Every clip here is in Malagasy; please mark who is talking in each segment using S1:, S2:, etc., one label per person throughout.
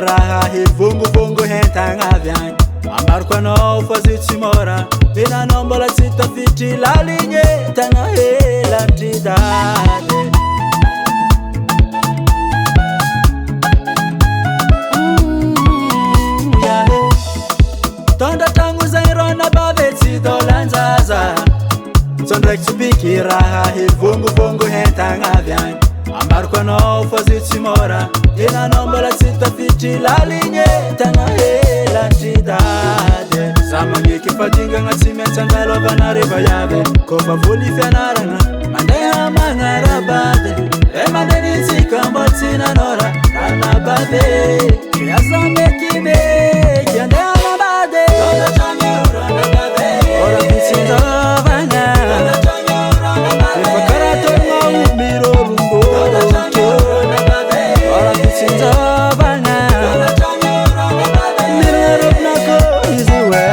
S1: raha hivonguvongo hentagna avy agny ambariko anao fa zy tsy mora vinanao mbola tsy tafitry laligny tagna helantry dady tondratragno zay rona bave tsy dolanjaza tsondraiky tsy piky raha hivonguvongo hentagna avy agny ambariko anao fa zy tsy mora vinanao mbola tsy tafitry laligny tagna helantry dady za magniky fadingagna tsy maintsy andalovanare vayave kofa voly fianaragna mandeha magnarabady e mandenitsika mbo tsy nanora ranabady miasa mekimeky andeha nabady ora pitsinjovagna efa karahatonao mirorombo ora pitsinjovagna mirarobnako izy we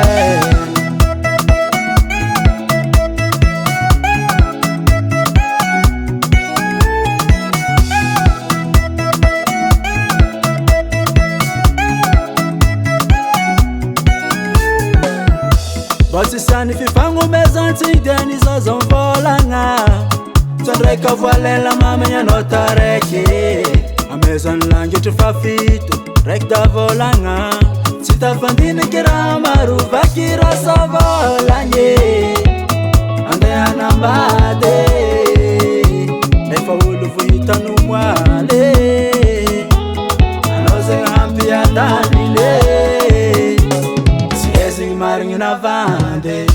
S1: Botsisany fifagnomezantsy dia nizazo mvolagna tsondraika voalela mamagna taraiky amezany langitry fa fito raiky davolagna tsy tafandiniky raha maro vaky rasa volagny andeha hanambady efa olo vohitano moaly anao zegny hampiadanile marigny navandy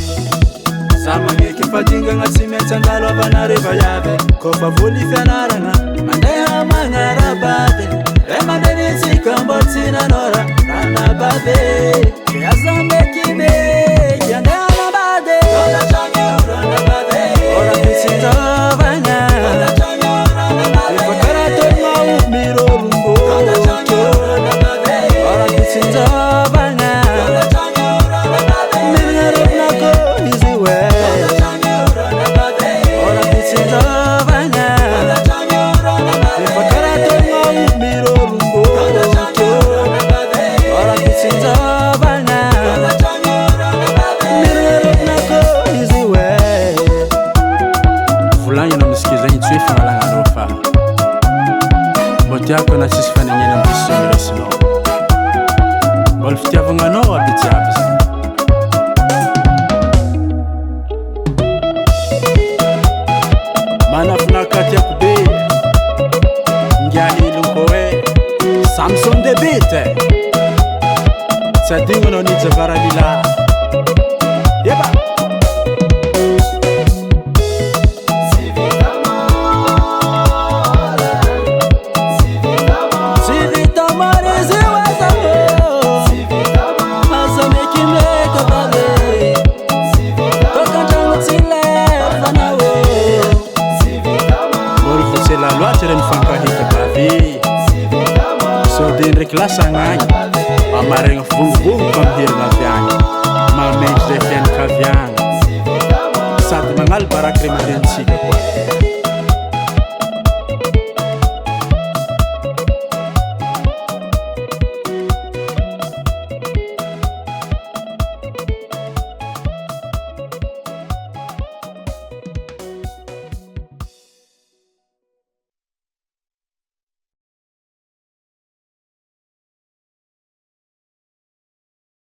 S1: za magniky fadingagna tsy maintsy andalovanare vayave kofa voly fianaragna mandeha magnarabady e mandenitsika mbo tsy nanora ranabady miasa mekimeky andeha nabady ora pitsinjovagna efa karahatonao mirorombo ora pitsinjovagna tiako na tsisy fanagnena ambisomiresinao mbola fitiavagnanao aby jiaby zay manafinaka tiako be ngiahilonko hoe Samson de bite tsy adingonao nijavaralila eba ndraiky lasagnaigny amaregna vongovongo amherigna avy agny mamentry zay fiainakaviagna sady magnalibaraky ray aman-drenitsika koa